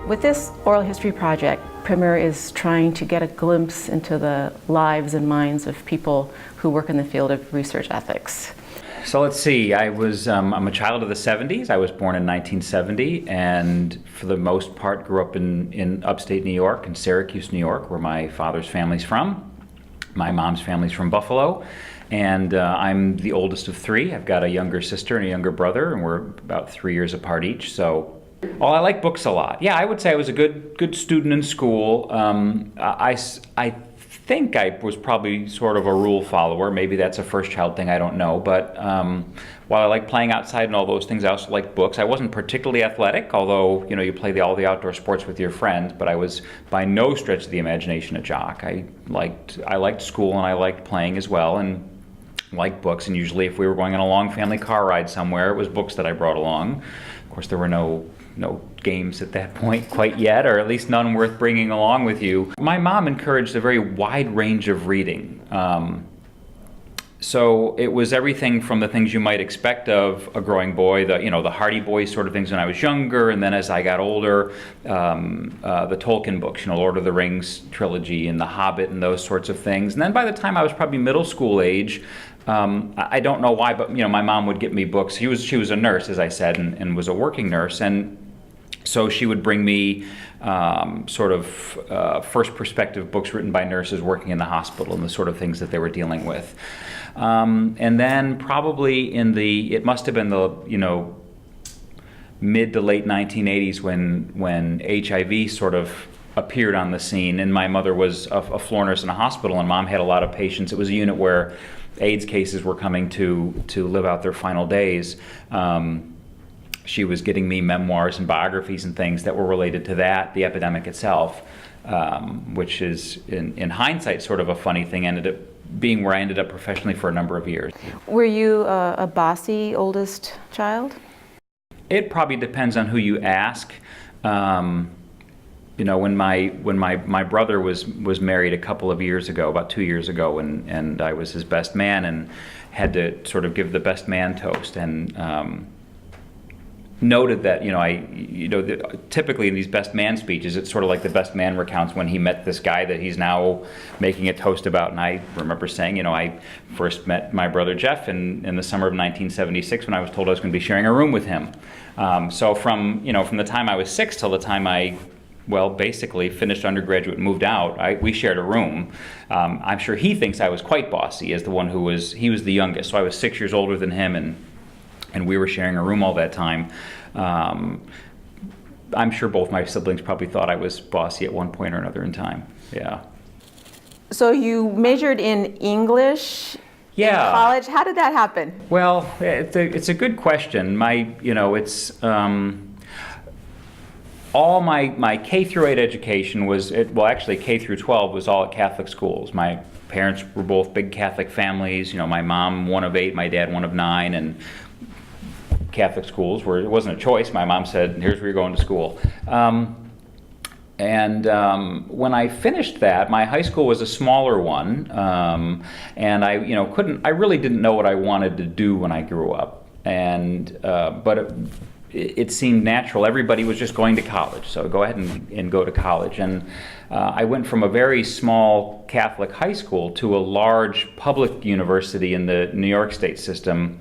With this oral history project, Premier is trying to get a glimpse into the lives and minds of people who work in the field of research ethics. So let's see, I'm a child of the 70s. I was born in 1970 and for the most part grew up in upstate New York, in Syracuse, New York, where my father's family's from. My mom's family's from Buffalo, and I'm the oldest of three. I've got a younger sister and a younger brother, and we're about 3 years apart each. So, well, I like books a lot. Yeah, I would say I was a good student in school. I think I was probably sort of a rule follower. Maybe that's a first child thing, I don't know. But while I like playing outside and all those things, I also like books. I wasn't particularly athletic, although you play all the outdoor sports with your friends. But I was by no stretch of the imagination a jock. I liked school and I liked playing as well, and liked books. And usually, if we were going on a long family car ride somewhere, it was books that I brought along. Of course, there were no games at that point quite yet, or at least none worth bringing along with you. My mom encouraged a very wide range of reading. So it was everything from the things you might expect of a growing boy, the Hardy Boys sort of things when I was younger, and then as I got older, the Tolkien books, Lord of the Rings trilogy and The Hobbit and those sorts of things. And then by the time I was probably middle school age, I don't know why, but my mom would get me books. She was a nurse, as I said, and was a working nurse, and so she would bring me first perspective books written by nurses working in the hospital and the sort of things that they were dealing with. And then probably it must have been the mid to late 1980s when HIV sort of appeared on the scene, and my mother was a floor nurse in a hospital, and Mom had a lot of patients. It was a unit where AIDS cases were coming to live out their final days. She was getting me memoirs and biographies and things that were related to the epidemic itself, which is, in hindsight, sort of a funny thing, ended up being where I ended up professionally for a number of years. Were you a bossy oldest child? It probably depends on who you ask. When my brother was married a couple of years ago, about 2 years ago, and I was his best man and had to sort of give the best man toast, and noted that typically in these best man speeches, it's sort of like the best man recounts when he met this guy that he's now making a toast about. And I remember saying, I first met my brother Jeff in the summer of 1976 when I was told I was going to be sharing a room with him. So from the time I was 6 till the time I basically finished undergraduate and moved out, we shared a room. I'm sure he thinks I was quite bossy as the one he was the youngest, so I was 6 years older than him, and we were sharing a room all that time. I'm sure both my siblings probably thought I was bossy at one point or another in time. Yeah. So you majored in English in college. How did that happen? Well, it's a good question. All my K through 8 education was, actually K through 12 was all at Catholic schools. My parents were both big Catholic families. My mom, one of 8, my dad, one of 9, and Catholic schools it wasn't a choice. My mom said, here's where you're going to school. When I finished that, my high school was a smaller one, and I really didn't know what I wanted to do when I grew up, but it seemed natural. Everybody was just going to college, so go ahead and go to college. And I went from a very small Catholic high school to a large public university in the New York State system,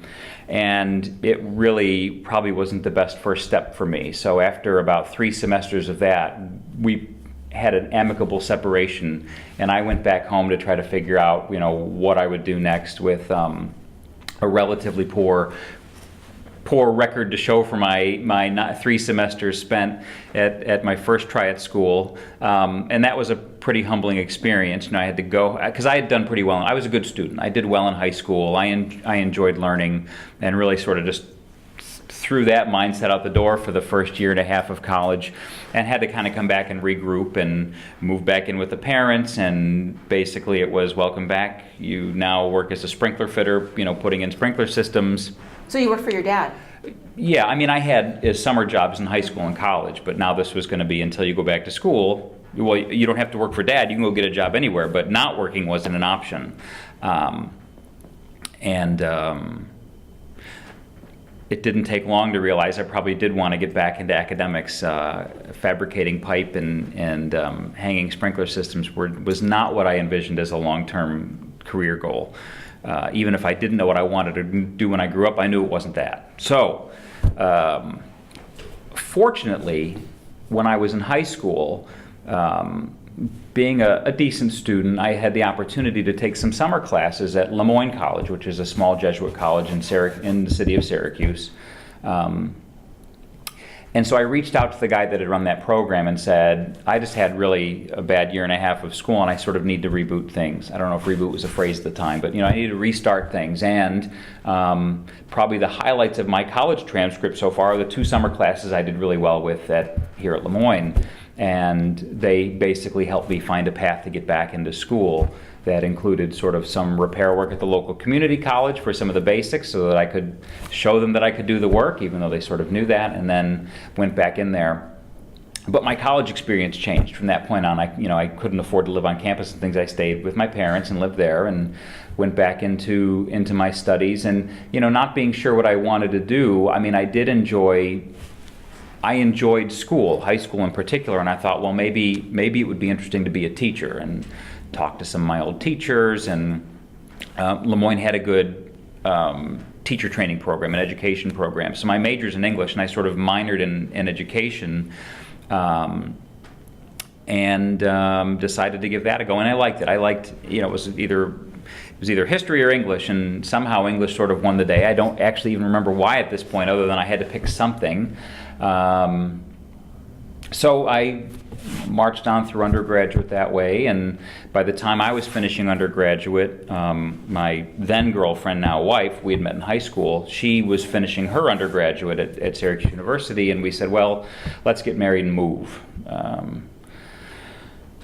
and it really probably wasn't the best first step for me. So after about 3 semesters of that, we had an amicable separation, and I went back home to try to figure out what I would do next with a relatively poor record to show for my 3 semesters spent at my first try at school, and that was a pretty humbling experience. I had to go because I had done pretty well. I was a good student. I did well in high school. I enjoyed learning, and really sort of just threw that mindset out the door for the first year and a half of college, and had to kind of come back and regroup and move back in with the parents. And basically, it was welcome back. You now work as a sprinkler fitter, putting in sprinkler systems. So you worked for your dad? Yeah, I had summer jobs in high school and college, but now this was going to be until you go back to school. Well, you don't have to work for Dad. You can go get a job anywhere, but not working wasn't an it didn't take long to realize I probably did want to get back into academics. Fabricating pipe and hanging sprinkler systems was not what I envisioned as a long-term career goal. Even if I didn't know what I wanted to do when I grew up, I knew it wasn't that. So, fortunately, when I was in high school, being a decent student, I had the opportunity to take some summer classes at Lemoyne College, which is a small Jesuit college in the city of Syracuse. And so I reached out to the guy that had run that program and said, I just had really a bad year and a half of school and I sort of need to reboot things. I don't know if reboot was a phrase at the time, but I need to restart things. And probably the highlights of my college transcript so far are the 2 summer classes I did really well with here at Lemoyne. And they basically helped me find a path to get back into school that included sort of some repair work at the local community college for some of the basics so that I could show them that I could do the work, even though they sort of knew that, and then went back in there. But my college experience changed from that point on. I couldn't afford to live on campus and things. I stayed with my parents and lived there and went back into my studies. And not being sure what I wanted to do, I enjoyed school, high school in particular, and I thought, well, maybe it would be interesting to be a teacher, and talked to some of my old teachers, and Lemoyne had a good teacher training program, an education program. So my major's in English, and I sort of minored in education, and decided to give that a go, and I liked it. It was either history or English, and somehow English sort of won the day. I don't actually even remember why at this point, other than I had to pick something. So I marched on through undergraduate that way, and by the time I was finishing undergraduate, my then girlfriend, now wife, we had met in high school, she was finishing her undergraduate at Syracuse University, and we said, well, let's get married and move.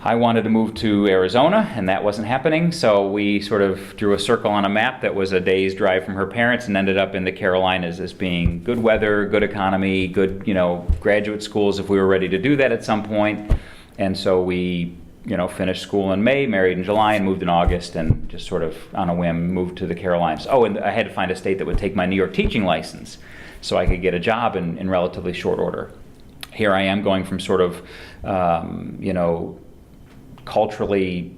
I wanted to move to Arizona, and that wasn't happening, so we sort of drew a circle on a map that was a day's drive from her parents and ended up in the Carolinas as being good weather, good economy, good, graduate schools if we were ready to do that at some point. And so we, finished school in May, married in July, and moved in August, and just sort of on a whim moved to the Carolinas. Oh, and I had to find a state that would take my New York teaching license so I could get a job in relatively short order. Here I am going from sort of, culturally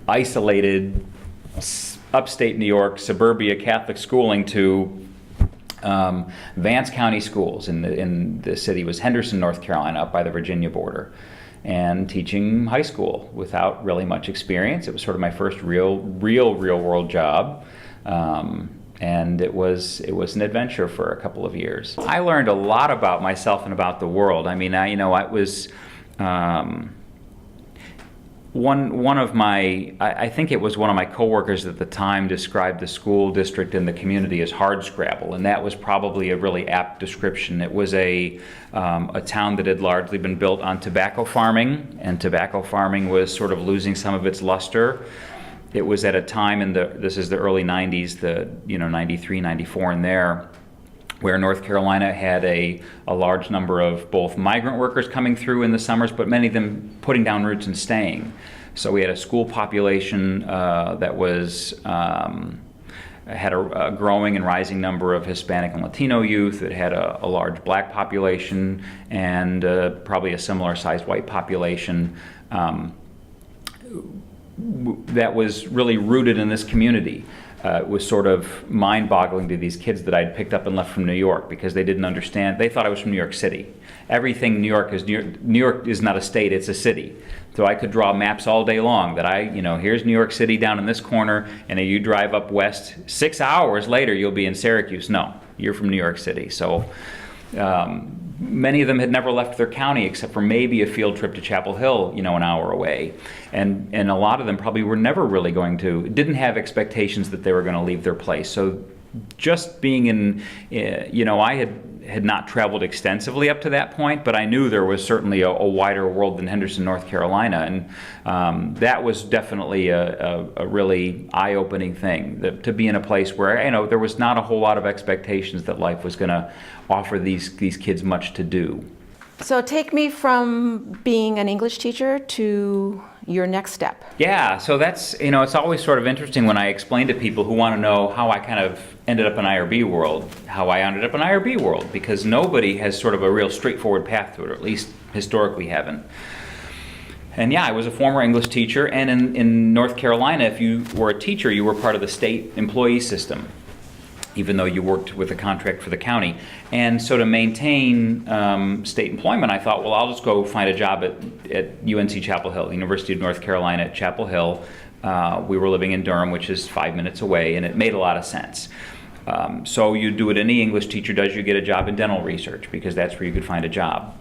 isolated upstate New York suburbia Catholic schooling to Vance County schools in the city was Henderson, North Carolina, up by the Virginia border, and teaching high school without really much experience. It was sort of my first real world job. And it was an adventure for a couple of years. I learned a lot about myself and about the world. I was I think it was one of my coworkers at the time described the school district and the community as hardscrabble, and that was probably a really apt description. It was a town that had largely been built on tobacco farming, and tobacco farming was sort of losing some of its luster. It was at a time this is the early 90s, 93, 94 in there, where North Carolina had a large number of both migrant workers coming through in the summers, but many of them putting down roots and staying. So we had a school population that had a growing and rising number of Hispanic and Latino youth. It had a large black population and probably a similar sized white population that was really rooted in this community. It was sort of mind-boggling to these kids that I'd picked up and left from New York because they didn't understand. They thought I was from New York City. Everything New York is not a state, it's a city. So I could draw maps all day long that here's New York City down in this corner, and then you drive up west, 6 hours later you'll be in Syracuse. No, you're from New York City. So many of them had never left their county except for maybe a field trip to Chapel Hill, an hour away. And a lot of them probably were never really didn't have expectations that they were going to leave their place. So just being I had not traveled extensively up to that point, but I knew there was certainly a wider world than Henderson, North Carolina. And that was definitely a really eye-opening thing, to be in a place where, there was not a whole lot of expectations that life was going to offer these kids much to do. So take me from being an English teacher to your next step. Yeah, so that's, it's always sort of interesting when I explain to people who want to know how I kind of ended up in IRB world, how I ended up in IRB world, because nobody has sort of a real straightforward path to it, or at least historically haven't. And yeah, I was a former English teacher, and in North Carolina, if you were a teacher, you were part of the state employee system, even though you worked with a contract for the county. And so to maintain state employment, I thought, well, I'll just go find a job at UNC Chapel Hill, University of North Carolina at Chapel Hill. We were living in Durham, which is 5 minutes away, and it made a lot of sense. So you do what any English teacher does, you get a job in dental research, because that's where you could find a job.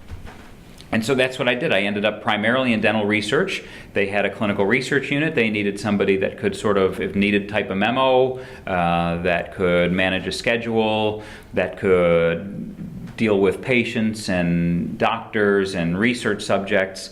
And so that's what I did. I ended up primarily in dental research. They had a clinical research unit. They needed somebody that could sort of, if needed, type a memo, that could manage a schedule, that could deal with patients and doctors and research subjects.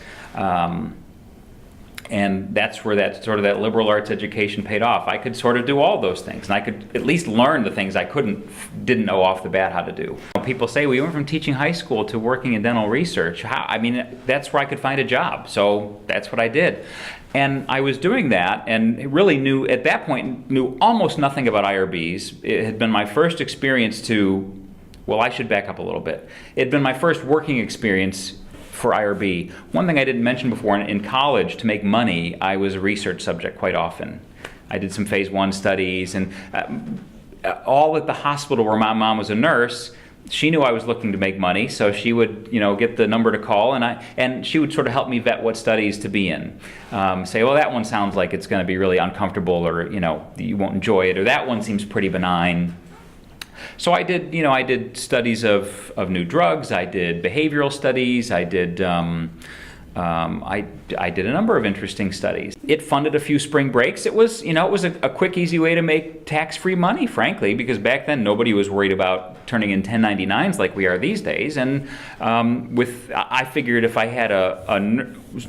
And that's where that sort of that liberal arts education paid off. I could sort of do all those things, and I could at least learn the things I didn't know off the bat how to do. People say, well, you went from teaching high school to working in dental research. How? I mean, that's where I could find a job, so that's what I did. And I was doing that, and really at that point, knew almost nothing about IRBs. It had been my first experience I should back up a little bit. It had been my first working experience for IRB. One thing I didn't mention before, in college, to make money, I was a research subject quite often. I did some phase 1 studies, and all at the hospital where my mom was a nurse. She knew I was looking to make money, so she would, get the number to call, and she would sort of help me vet what studies to be in. Say, well, that one sounds like it's going to be really uncomfortable, or you won't enjoy it, or that one seems pretty benign. So I did studies of new drugs. I did behavioral studies. I did I did a number of interesting studies. It funded a few spring breaks. It was a quick, easy way to make tax-free money, frankly, because back then nobody was worried about turning in 1099s like we are these days. And I figured if I had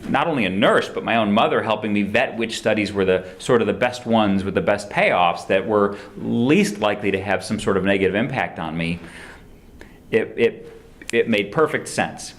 not only a nurse, but my own mother helping me vet which studies were the sort of the best ones with the best payoffs that were least likely to have some sort of negative impact on me, it made perfect sense.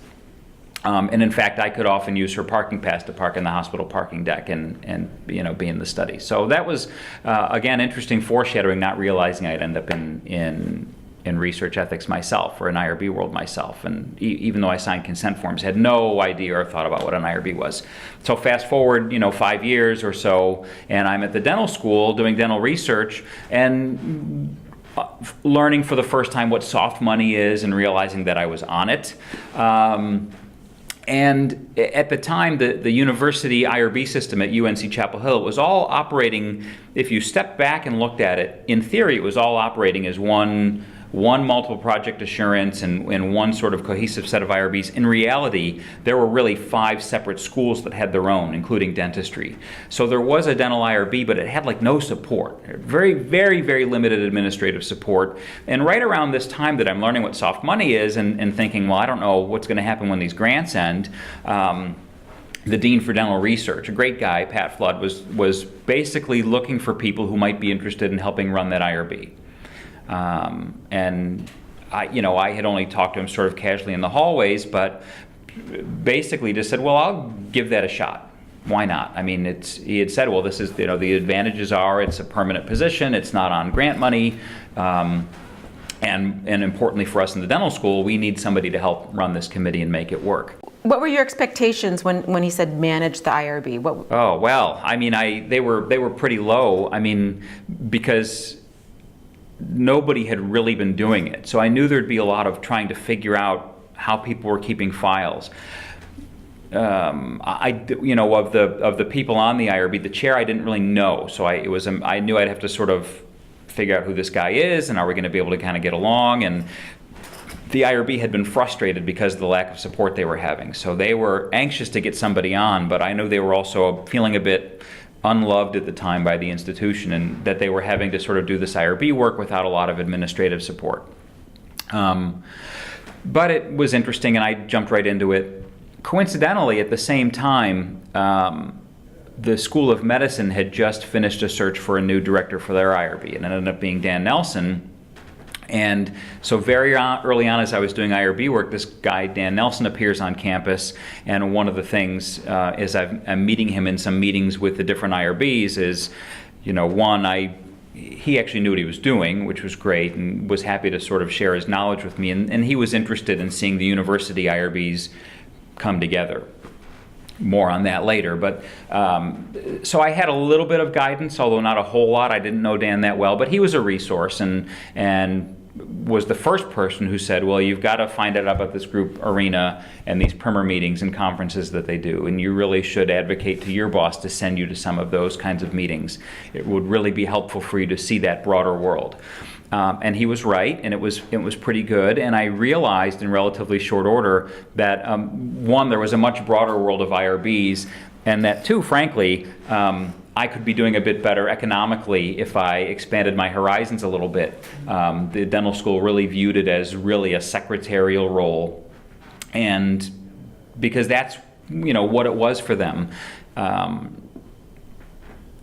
And in fact, I could often use her parking pass to park in the hospital parking deck and be in the study. So that was, again, interesting foreshadowing, not realizing I'd end up in research ethics myself, or in IRB world myself. And even though I signed consent forms, had no idea or thought about what an IRB was. So fast forward, 5 years or so, and I'm at the dental school doing dental research and learning for the first time what soft money is and realizing that I was on it. And at the time, the university IRB system at UNC Chapel Hill was all operating, if you step back and looked at it, in theory it was all operating as one multiple project assurance and one sort of cohesive set of IRBs. In reality, there were really 5 separate schools that had their own, including dentistry. So there was a dental IRB, but it had no support. Very, very, very limited administrative support. And right around this time that I'm learning what soft money is and thinking, well, I don't know what's going to happen when these grants end, the dean for dental research, a great guy, Pat Flood, was basically looking for people who might be interested in helping run that IRB. And I had only talked to him sort of casually in the hallways, but basically just said, well, I'll give that a shot. Why not? I mean, he had said, well, this is, the advantages are it's a permanent position, it's not on grant money, and importantly for us in the dental school, we need somebody to help run this committee and make it work. What were your expectations when he said manage the IRB? Oh, well, I mean, they were pretty low. I mean, because nobody had really been doing it. So I knew there'd be a lot of trying to figure out how people were keeping files. Of the people on the IRB, the chair I didn't really know. So I knew I'd have to sort of figure out who this guy is and are we going to be able to kind of get along. And the IRB had been frustrated because of the lack of support they were having. So they were anxious to get somebody on, but I knew they were also feeling a bit unloved at the time by the institution, and that they were having to sort of do this IRB work without a lot of administrative support. But it was interesting, and I jumped right into it. Coincidentally, at the same time, the School of Medicine had just finished a search for a new director for their IRB, and it ended up being Dan Nelson. And so very early on, as I was doing IRB work, this guy, Dan Nelson, appears on campus. And one of the things is I'm meeting him in some meetings with the different IRBs is, one, he actually knew what he was doing, which was great, and was happy to sort of share his knowledge with me. And he was interested in seeing the university IRBs come together. More on that later. But so I had a little bit of guidance, although not a whole lot. I didn't know Dan that well, but he was a resource and was the first person who said, well, you've got to find out about this group arena and these primer meetings and conferences that they do, and you really should advocate to your boss to send you to some of those kinds of meetings. It would really be helpful for you to see that broader world. And he was right, and it was pretty good. And I realized in relatively short order that one, there was a much broader world of IRBs, and that two, frankly, I could be doing a bit better economically if I expanded my horizons a little bit. The dental school really viewed it as really a secretarial role, and because that's what it was for them.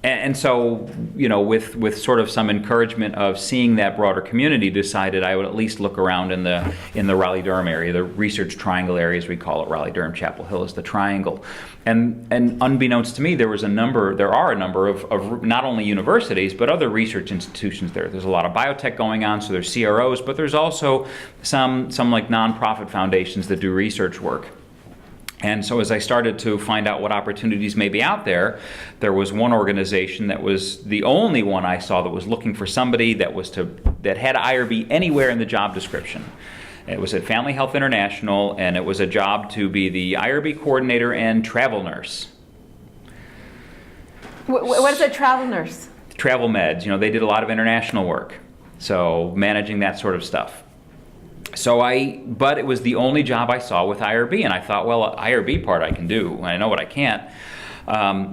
And so, with sort of some encouragement of seeing that broader community, decided I would at least look around in the Raleigh-Durham area, the Research Triangle area, as we call it. Raleigh-Durham, Chapel Hill is the triangle. And unbeknownst to me, there are a number of not only universities, but other research institutions there. There's a lot of biotech going on, so there's CROs, but there's also some like nonprofit foundations that do research work. And so as I started to find out what opportunities may be out there, there was one organization that was the only one I saw that was looking for somebody that had IRB anywhere in the job description. It was at Family Health International, and it was a job to be the IRB coordinator and travel nurse. What is a travel nurse? Travel meds. They did a lot of international work, so managing that sort of stuff. But it was the only job I saw with IRB, and I thought, well, IRB part I can do. I know what I can't.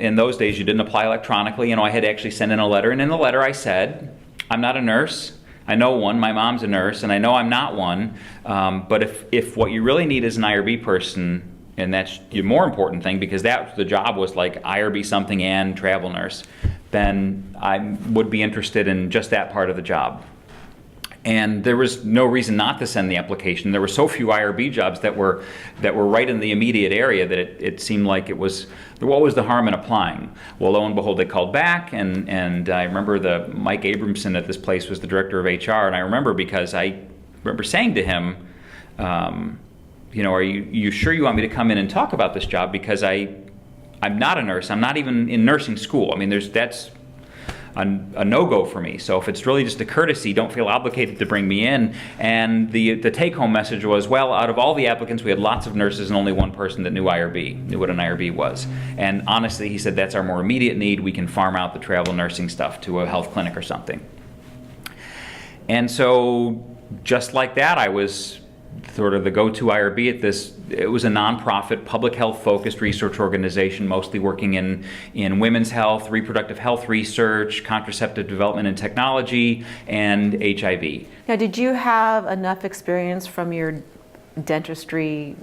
In those days, you didn't apply electronically. I had to actually send in a letter, and in the letter I said, I'm not a nurse. I know one. My mom's a nurse, and I know I'm not one. But if what you really need is an IRB person, and that's the more important thing, because the job was like IRB something and travel nurse, then I would be interested in just that part of the job. And there was no reason not to send the application. There were so few IRB jobs that were right in the immediate area that it seemed like what was the harm in applying? Well, lo and behold, they called back, and I remember Mike Abramson at this place was the director of HR, and I remember because I remember saying to him, are you sure you want me to come in and talk about this job? Because I'm not a nurse. I'm not even in nursing school. That's a no-go for me. So if it's really just a courtesy, don't feel obligated to bring me in. And the take-home message was, well, out of all the applicants, we had lots of nurses and only one person that knew what an IRB was. And honestly, he said, that's our more immediate need. We can farm out the travel nursing stuff to a health clinic or something. And so just like that, I was sort of the go-to IRB at this. It was a nonprofit, public health-focused research organization, mostly working in women's health, reproductive health research, contraceptive development and technology, and HIV. Now, did you have enough experience from your dentistry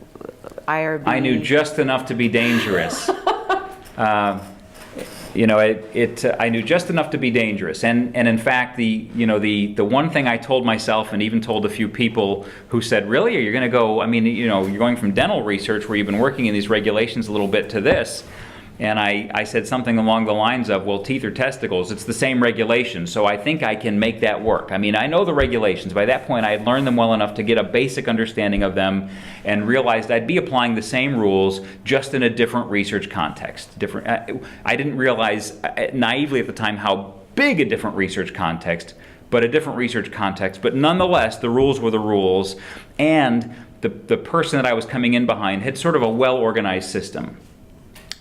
IRB? I knew just enough to be dangerous. I knew just enough to be dangerous, and in fact, the one thing I told myself, and even told a few people who said, "Really, are you going to go? You're going from dental research where you've been working in these regulations a little bit to this." And I said something along the lines of, well, teeth or testicles, it's the same regulation, so I think I can make that work. I know the regulations. By that point, I had learned them well enough to get a basic understanding of them and realized I'd be applying the same rules, just in a different research context. I didn't realize naively at the time how big a different research context, but a different research context. But nonetheless, the rules were the rules, and the person that I was coming in behind had sort of a well-organized system.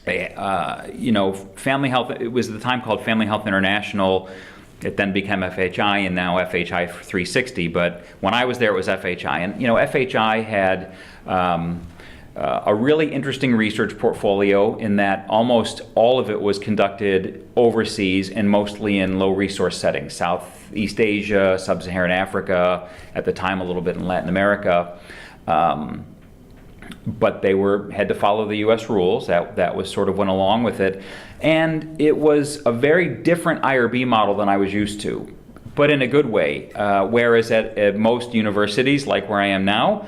Family Health, it was at the time called Family Health International. It then became FHI, and now FHI 360. But when I was there, it was FHI. And, FHI had a really interesting research portfolio in that almost all of it was conducted overseas and mostly in low-resource settings. Southeast Asia, Sub-Saharan Africa, at the time a little bit in Latin America. But they had to follow the U.S. rules. That was sort of went along with it. And it was a very different IRB model than I was used to. but in a good way. Whereas at most universities, like where I am now,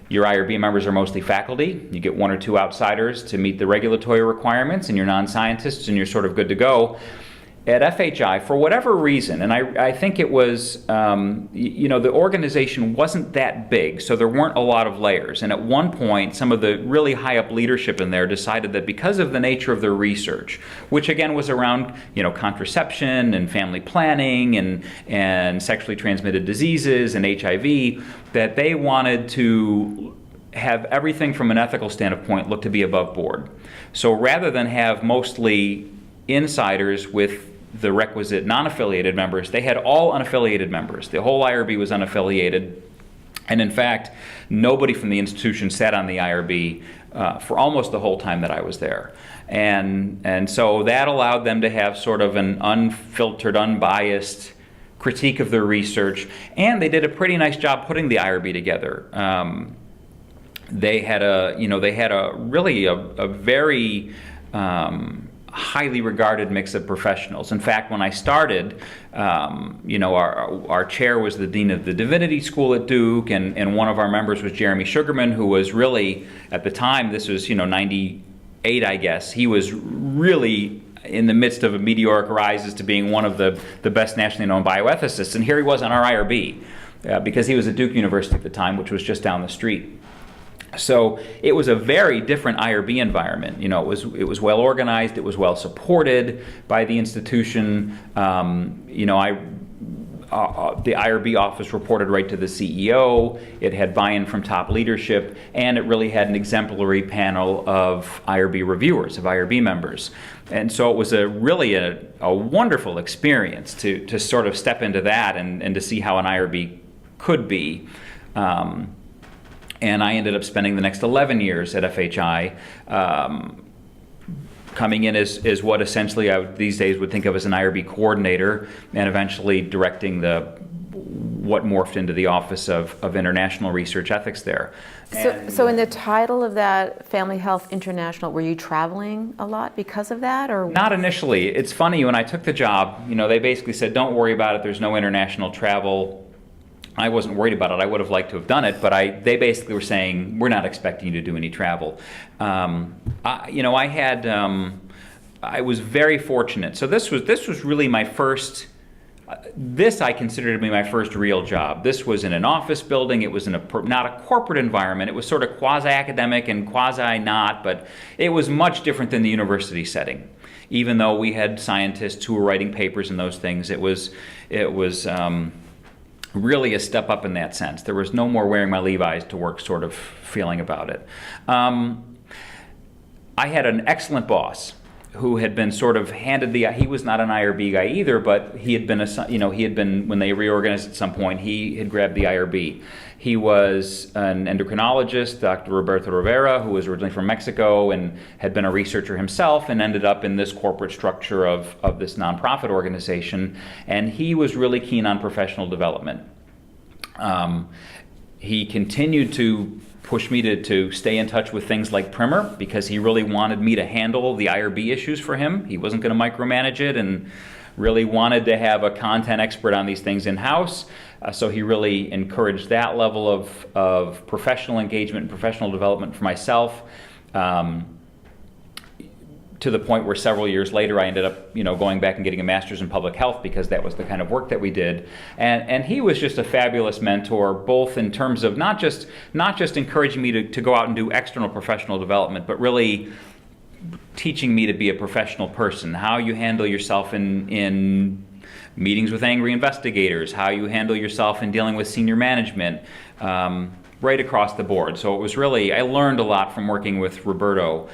your IRB members are mostly faculty. You get one or two outsiders to meet the regulatory requirements, and you're non-scientists, and you're sort of good to go. At FHI, for whatever reason, and I think it was, the organization wasn't that big, so there weren't a lot of layers. And at one point, some of the really high up leadership in there decided that because of the nature of their research, which again was around, contraception and family planning and sexually transmitted diseases and HIV, that they wanted to have everything from an ethical standpoint look to be above board. So rather than have mostly insiders with the requisite non-affiliated members, they had all unaffiliated members. The whole IRB was unaffiliated, and in fact, nobody from the institution sat on the IRB for almost the whole time that I was there. And so that allowed them to have sort of an unfiltered, unbiased critique of their research, and they did a pretty nice job putting the IRB together. They had a very highly regarded mix of professionals. In fact, when I started, our chair was the dean of the divinity school at Duke, and one of our members was Jeremy Sugarman, who was really, at the time, this was 98, I guess, he was really in the midst of a meteoric rise to being one of the best nationally known bioethicists, and here he was on our IRB, because he was at Duke University at the time, which was just down the street. So it was a very different IRB environment. It was well organized. It was well supported by the institution. The IRB office reported right to the CEO. It had buy-in from top leadership, and it really had an exemplary panel of IRB reviewers, of IRB members. And so it was really a wonderful experience to sort of step into that and to see how an IRB could be. And I ended up spending the next 11 years at FHI, coming in as what essentially I these days would think of as an IRB coordinator, and eventually directing what morphed into the Office of International Research Ethics there. So in the title of that, Family Health International, were you traveling a lot because of that, or? Not initially. It's funny, when I took the job, they basically said, don't worry about it, there's no international travel. I wasn't worried about it. I would have liked to have done it, but they basically were saying, we're not expecting you to do any travel. I was very fortunate. So this was really my first, this I consider to be my first real job. This was in an office building. It was in not a corporate environment. It was sort of quasi-academic and quasi-not, but it was much different than the university setting. Even though we had scientists who were writing papers and those things, it was really a step up in that sense. There was no more wearing my Levi's to work sort of feeling about it. I had an excellent boss who had been sort of handed he was not an IRB guy either, but he had been, when they reorganized at some point, he had grabbed the IRB. He was an endocrinologist, Dr. Roberto Rivera, who was originally from Mexico and had been a researcher himself and ended up in this corporate structure of this nonprofit organization. And he was really keen on professional development. He continued to push me to stay in touch with things like Primer, because he really wanted me to handle the IRB issues for him. He wasn't going to micromanage it, and really wanted to have a content expert on these things in-house. So he really encouraged that level of professional engagement and professional development for myself, to the point where several years later I ended up going back and getting a master's in public health, because that was the kind of work that we did. And he was just a fabulous mentor, both in terms of not just encouraging me to go out and do external professional development, but really teaching me to be a professional person, how you handle yourself in meetings with angry investigators, how you handle yourself in dealing with senior management, right across the board. So it was really, I learned a lot from working with Roberto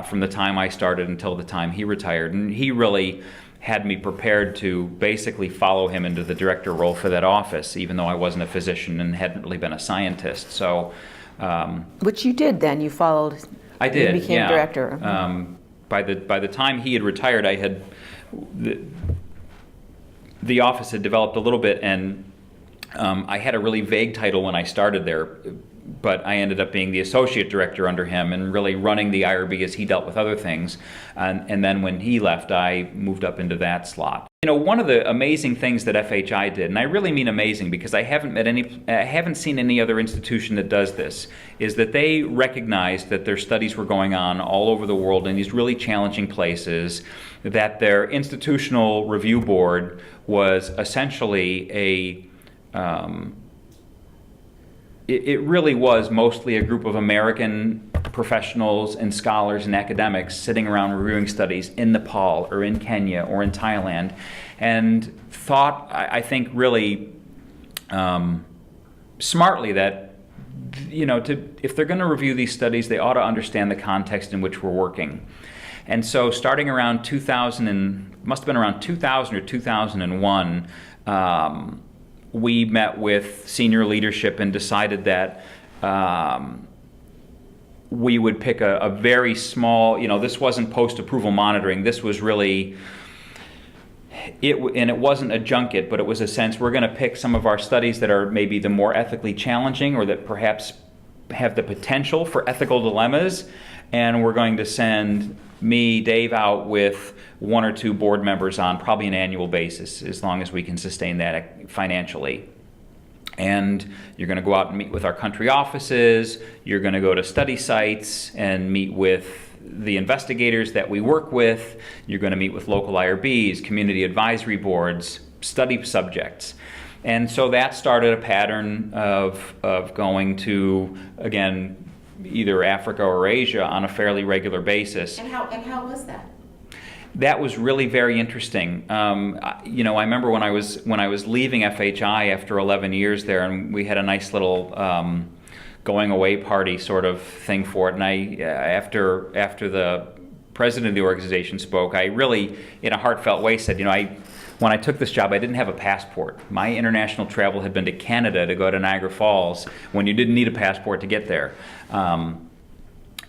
from the time I started until the time he retired. And he really had me prepared to basically follow him into the director role for that office, even though I wasn't a physician and hadn't really been a scientist. So, which you did then, you followed. I did, you became director. By the time he had retired, I had the office had developed a little bit, and I had a really vague title when I started there. but I ended up being the associate director under him and really running the IRB as he dealt with other things. And then when he left, I moved up into that slot. You know, one of the amazing things that FHI did, and I really mean amazing because I haven't seen any other institution that does this, is that they recognized that their studies were going on all over the world in these really challenging places, that their institutional review board was essentially it really was mostly a group of American professionals and scholars and academics sitting around reviewing studies in Nepal or in Kenya or in Thailand, and thought, I think, really smartly that, you know, if they're going to review these studies, they ought to understand the context in which we're working. And so starting around 2000, must have been around 2000 or 2001, we met with senior leadership and decided that we would pick a very small, you know, this wasn't post-approval monitoring, this was really, and it wasn't a junket, but it was a sense we're going to pick some of our studies that are maybe the more ethically challenging or that perhaps have the potential for ethical dilemmas, and we're going to send me, Dave, out with one or two board members on probably an annual basis, as long as we can sustain that financially. And you're going to go out and meet with our country offices, you're going to go to study sites and meet with the investigators that we work with, you're going to meet with local IRBs, community advisory boards, study subjects. And so that started a pattern of going to, again, either Africa or Asia on a fairly regular basis. And how was that? That was really very interesting. You know, I remember when I was leaving FHI after 11 years there, and we had a nice little going away party sort of thing for it. And after the president of the organization spoke, I really, in a heartfelt way, said, you know, when I took this job, I didn't have a passport. My international travel had been to Canada to go to Niagara Falls when you didn't need a passport to get there.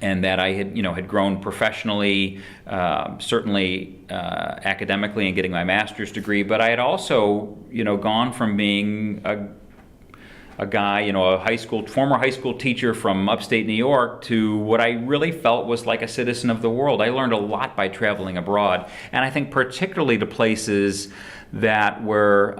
And that I had grown professionally, certainly academically and getting my master's degree, but I had also, gone from being a guy, a former high school teacher from upstate New York to what I really felt was like a citizen of the world. I learned a lot by traveling abroad, and I think particularly to places that were,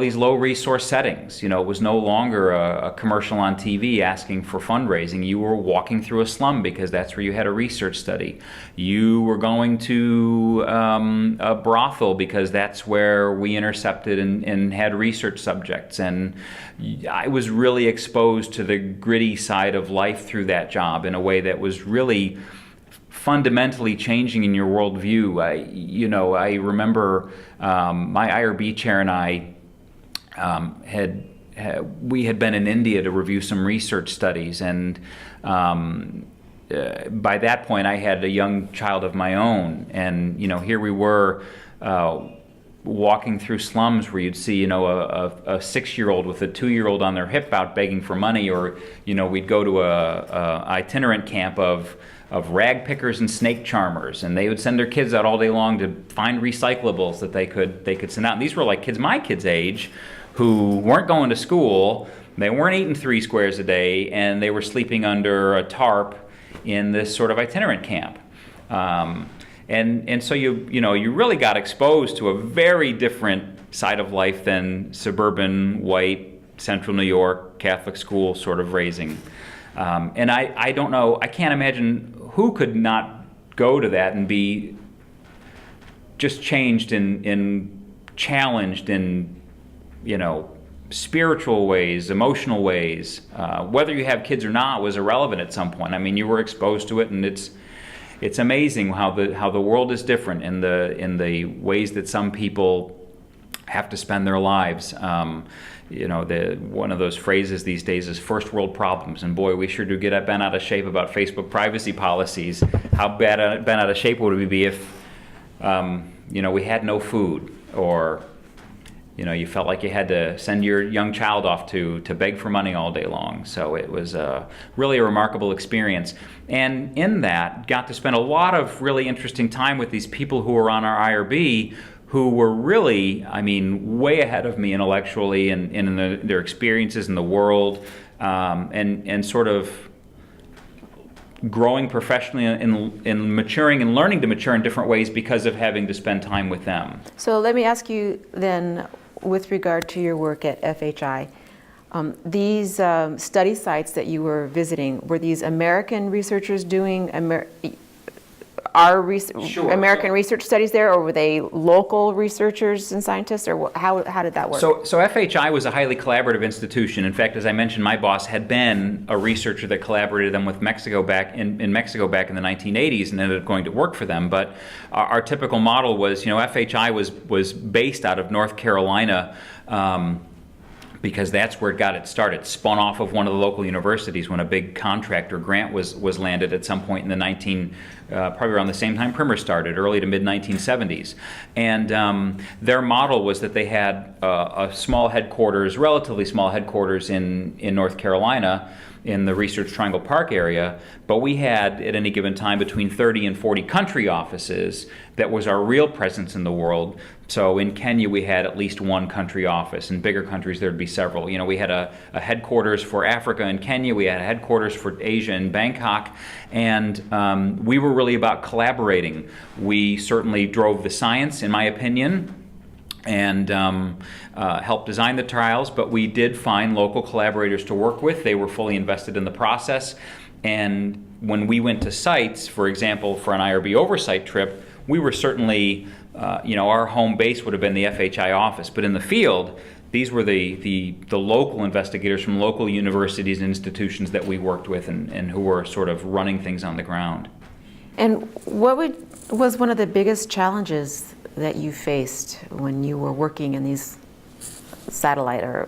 these low resource settings. It was no longer a commercial on TV asking for fundraising. You were walking through a slum because that's where you had a research study. You were going to a brothel because that's where we intercepted and had research subjects. And I was really exposed to the gritty side of life through that job in a way that was really fundamentally changing in your worldview. I remember my IRB chair and I we had been in India to review some research studies, and by that point I had a young child of my own, and here we were walking through slums where you'd see a 6-year-old with a 2-year-old on their hip out begging for money, or we'd go to a itinerant camp of rag pickers and snake charmers, and they would send their kids out all day long to find recyclables that they could send out. And these were like kids my kids' age who weren't going to school, they weren't eating 3 squares a day, and they were sleeping under a tarp in this sort of itinerant camp. And so you really got exposed to a very different side of life than suburban, white, central New York, Catholic school sort of raising. And I don't know, I can't imagine who could not go to that and be just changed and challenged in, spiritual ways, emotional ways. Whether you have kids or not was irrelevant at some point. I mean, you were exposed to it, and it's amazing how the world is different in the ways that some people have to spend their lives. One of those phrases these days is first world problems, and boy, we sure do get bent out of shape about Facebook privacy policies. How bent out of shape would we be if we had no food, or you felt like you had to send your young child off to beg for money all day long. So it was really a remarkable experience, and in that got to spend a lot of really interesting time with these people who were on our IRB, who were really, I mean, way ahead of me intellectually and in their experiences in the world, and sort of growing professionally and maturing and learning to mature in different ways because of having to spend time with them. So let me ask you then, with regard to your work at FHI, these study sites that you were visiting, were these American researchers doing Sure. American research studies there, or were they local researchers and scientists, or how did that work? So FHI was a highly collaborative institution. In fact, as I mentioned, my boss had been a researcher that collaborated them with Mexico in Mexico back in the 1980s and ended up going to work for them. But our typical model was, FHI was based out of North Carolina, because that's where it got its start. It spun off of one of the local universities when a big contract or grant was landed at some point in the probably around the same time Primer started, early to mid 1970s. And their model was that they had a small headquarters, relatively small headquarters in North Carolina, in the Research Triangle Park area, but we had at any given time between 30 and 40 country offices. That was our real presence in the world. So in Kenya we had at least one country office. In bigger countries there'd be several. We had a headquarters for Africa in Kenya, we had a headquarters for Asia in Bangkok, and we were really about collaborating. We certainly drove the science, in my opinion, and helped design the trials, but we did find local collaborators to work with. They were fully invested in the process, and when we went to sites, for example, for an IRB oversight trip, we were certainly, our home base would have been the FHI office, but in the field, these were the local investigators from local universities and institutions that we worked with and who were sort of running things on the ground. And what was one of the biggest challenges that you faced when you were working in these satellite or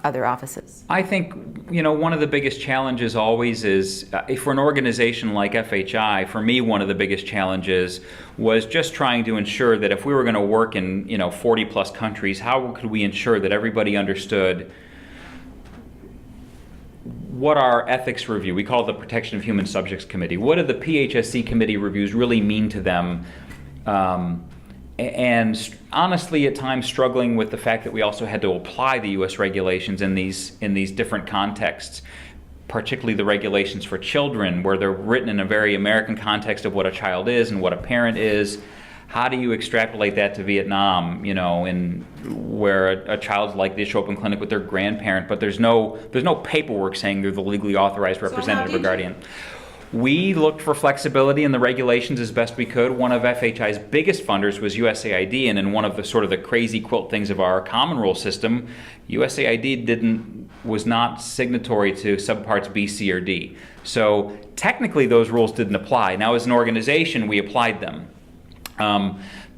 other offices? I think, one of the biggest challenges always is, for an organization like FHI, for me, one of the biggest challenges was just trying to ensure that if we were going to work in, 40 plus countries, how could we ensure that everybody understood what our ethics review, we call it the Protection of Human Subjects Committee, what do the PHSC committee reviews really mean to them? And honestly, at times struggling with the fact that we also had to apply the U.S. regulations in these different contexts, particularly the regulations for children, where they're written in a very American context of what a child is and what a parent is. How do you extrapolate that to Vietnam, where a child's likely to show up in clinic with their grandparent, but there's no paperwork saying they're the legally authorized representative or guardian. We looked for flexibility in the regulations as best we could. One of FHI's biggest funders was USAID, and in one of the sort of the crazy quilt things of our common rule system, USAID was not signatory to subparts B, C, or D. So technically those rules didn't apply. Now as an organization, we applied them.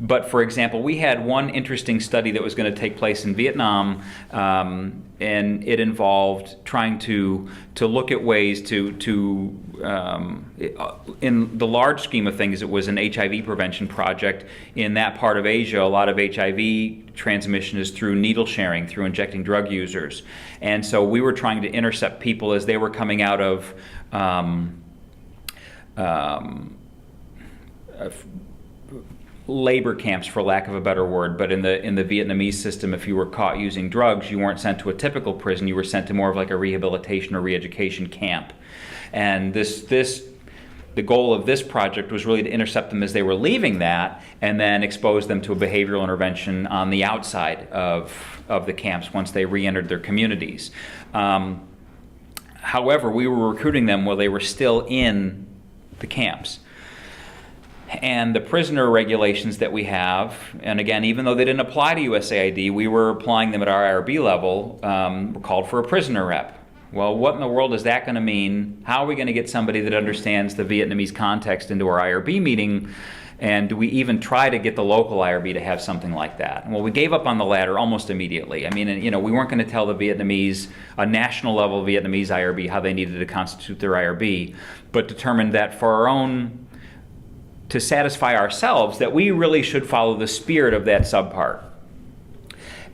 But for example, we had one interesting study that was going to take place in Vietnam, and it involved trying to look at ways to in the large scheme of things, it was an HIV prevention project. In that part of Asia, a lot of HIV transmission is through needle sharing, through injecting drug users. And so we were trying to intercept people as they were coming out of labor camps, for lack of a better word, but in the Vietnamese system, if you were caught using drugs, you weren't sent to a typical prison, you were sent to more of like a rehabilitation or re-education camp. And the goal of this project was really to intercept them as they were leaving that and then expose them to a behavioral intervention on the outside of the camps once they re-entered their communities. However, we were recruiting them while they were still in the camps. And the prisoner regulations that we have, and again, even though they didn't apply to USAID, we were applying them at our IRB level, called for a prisoner rep. Well, what in the world is that going to mean? How are we going to get somebody that understands the Vietnamese context into our IRB meeting? And do we even try to get the local IRB to have something like that? Well, we gave up on the latter almost immediately. I mean, we weren't going to tell the Vietnamese, a national level Vietnamese IRB, how they needed to constitute their IRB, but determined that for our own, to satisfy ourselves, that we really should follow the spirit of that subpart.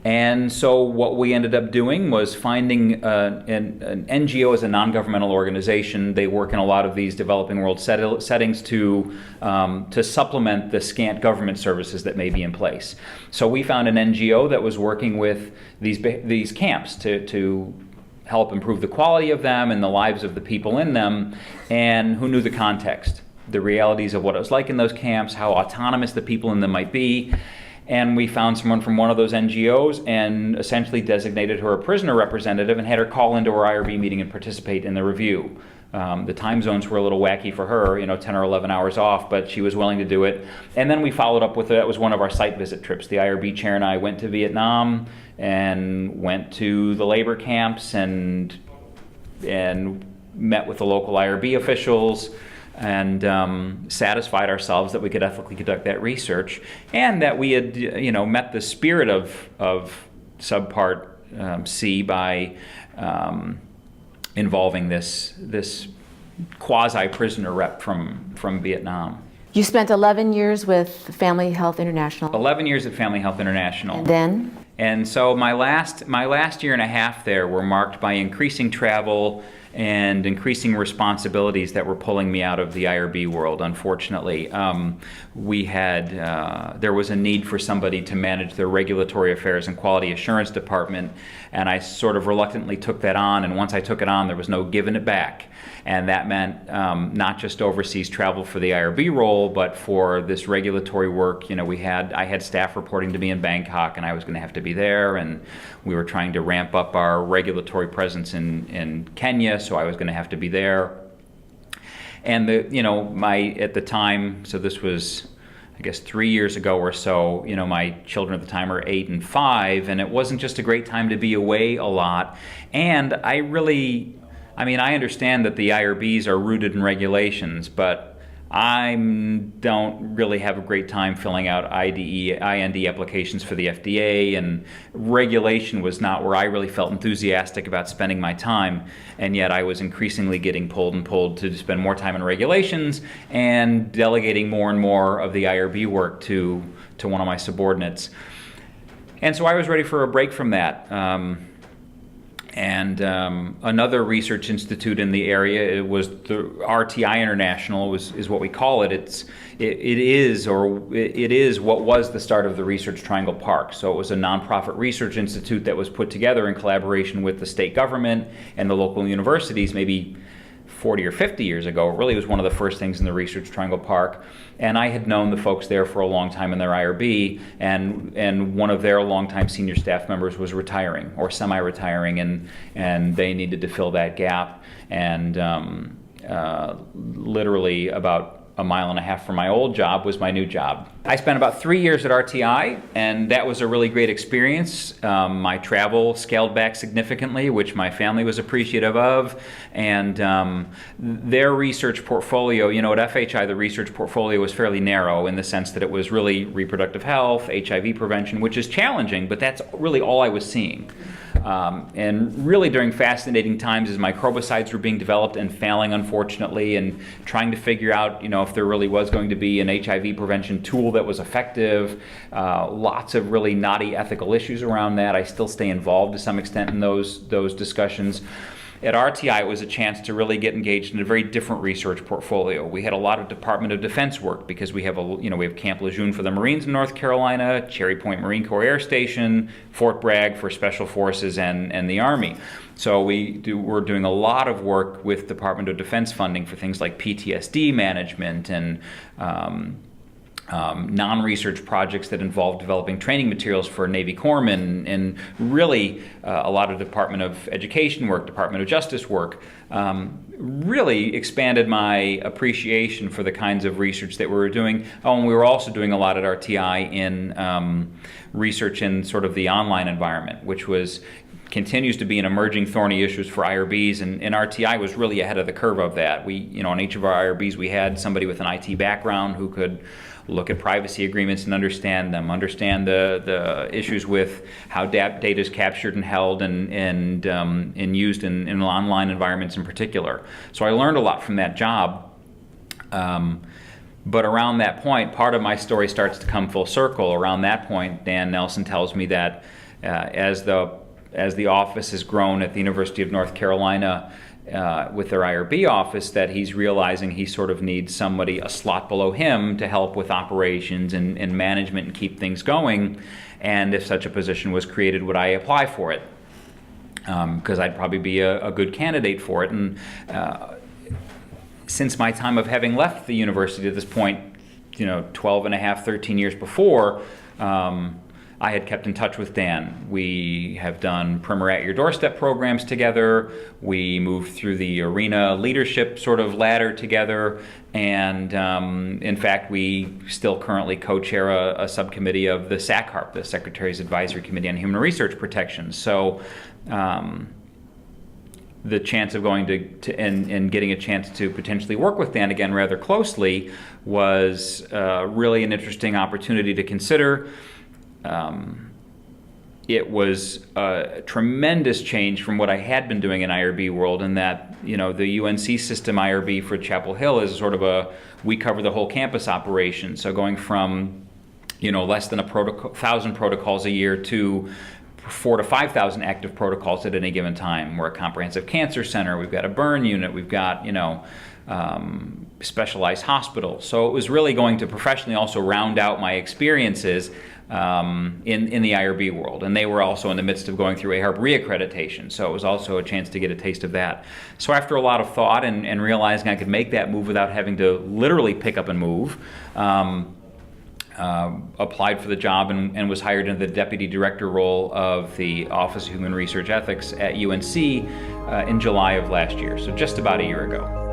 And so what we ended up doing was finding an NGO as a non-governmental organization. They work in a lot of these developing world settings to supplement the scant government services that may be in place. So we found an NGO that was working with these camps to help improve the quality of them and the lives of the people in them, and who knew the context, the realities of what it was like in those camps, how autonomous the people in them might be. And we found someone from one of those NGOs and essentially designated her a prisoner representative and had her call into our IRB meeting and participate in the review. The time zones were a little wacky for her, 10 or 11 hours off, but she was willing to do it. And then we followed up with that was one of our site visit trips. The IRB chair and I went to Vietnam and went to the labor camps and met with the local IRB officials, and satisfied ourselves that we could ethically conduct that research, and that we had, met the spirit of Subpart C by involving this quasi-prisoner rep from Vietnam. You spent 11 years with Family Health International. 11 years at Family Health International. And then? And so my last year and a half there were marked by increasing travel and increasing responsibilities that were pulling me out of the IRB world, unfortunately. There was a need for somebody to manage the regulatory affairs and quality assurance department, and I sort of reluctantly took that on, and once I took it on, there was no giving it back. And that meant not just overseas travel for the IRB role, but for this regulatory work. I had staff reporting to me in Bangkok, and I was going to have to be there, and we were trying to ramp up our regulatory presence in Kenya, so I was going to have to be there. And at the time, so this was, I guess, 3 years ago or so, my children at the time are 8 and 5, and it wasn't just a great time to be away a lot. And I understand that the IRBs are rooted in regulations, but I don't really have a great time filling out IND applications for the FDA, and regulation was not where I really felt enthusiastic about spending my time, and yet I was increasingly getting pulled to spend more time in regulations and delegating more and more of the IRB work to one of my subordinates. And so I was ready for a break from that. Another research institute in the area, it was the RTI International, is what we call it. It is what was the start of the Research Triangle Park. So it was a nonprofit research institute that was put together in collaboration with the state government and the local universities, maybe 40 or 50 years ago. It really was one of the first things in the Research Triangle Park. And I had known the folks there for a long time in their IRB, and one of their longtime senior staff members was retiring or semi-retiring, and they needed to fill that gap. And literally about a mile and a half from my old job was my new job. I spent about 3 years at RTI, and that was a really great experience. My travel scaled back significantly, which my family was appreciative of, and their research portfolio, at FHI, the research portfolio was fairly narrow in the sense that it was really reproductive health, HIV prevention, which is challenging, but that's really all I was seeing. And really during fascinating times as microbicides were being developed and failing, unfortunately, and trying to figure out, if there really was going to be an HIV prevention tool that was effective. Lots of really knotty ethical issues around that. I still stay involved to some extent in those discussions. At RTI, it was a chance to really get engaged in a very different research portfolio. We had a lot of Department of Defense work because we have Camp Lejeune for the Marines in North Carolina, Cherry Point Marine Corps Air Station, Fort Bragg for Special Forces and the Army. So we're doing a lot of work with Department of Defense funding for things like PTSD management and non-research projects that involve developing training materials for Navy corpsmen, and really a lot of Department of Education work, Department of Justice work, really expanded my appreciation for the kinds of research that we were doing. Oh, and we were also doing a lot at RTI in research in sort of the online environment, which continues to be an emerging thorny issues for IRBs, and RTI was really ahead of the curve of that. We, on each of our IRBs, we had somebody with an IT background who could look at privacy agreements and understand them, understand the issues with how data is captured and held and used in online environments in particular. So I learned a lot from that job. But around that point, part of my story starts to come full circle. Around that point, Dan Nelson tells me that as the office has grown at the University of North Carolina with their IRB office, that he's realizing he sort of needs somebody a slot below him to help with operations and management and keep things going. And if such a position was created, would I apply for it? Because I'd probably be a good candidate for it. And since my time of having left the university at this point, 12 and a half, 13 years before, I had kept in touch with Dan. We have done Primer at Your Doorstep programs together. We moved through the arena leadership sort of ladder together. And in fact, we still currently co-chair a subcommittee of the SACHARP, the Secretary's Advisory Committee on Human Research Protection. So the chance of going and getting a chance to potentially work with Dan again rather closely was really an interesting opportunity to consider. It was a tremendous change from what I had been doing in IRB world, in that, the UNC system IRB for Chapel Hill is sort of we cover the whole campus operation. So going from, less than 1,000 protocols a year to 4,000 to 5,000 active protocols at any given time. We're a comprehensive cancer center. We've got a burn unit. We've got, specialized hospitals. So it was really going to professionally also round out my experiences in the IRB world. And they were also in the midst of going through AHRB reaccreditation. So it was also a chance to get a taste of that. So after a lot of thought and realizing I could make that move without having to literally pick up and move, applied for the job and was hired into the deputy director role of the Office of Human Research Ethics at UNC in July of last year, so just about a year ago.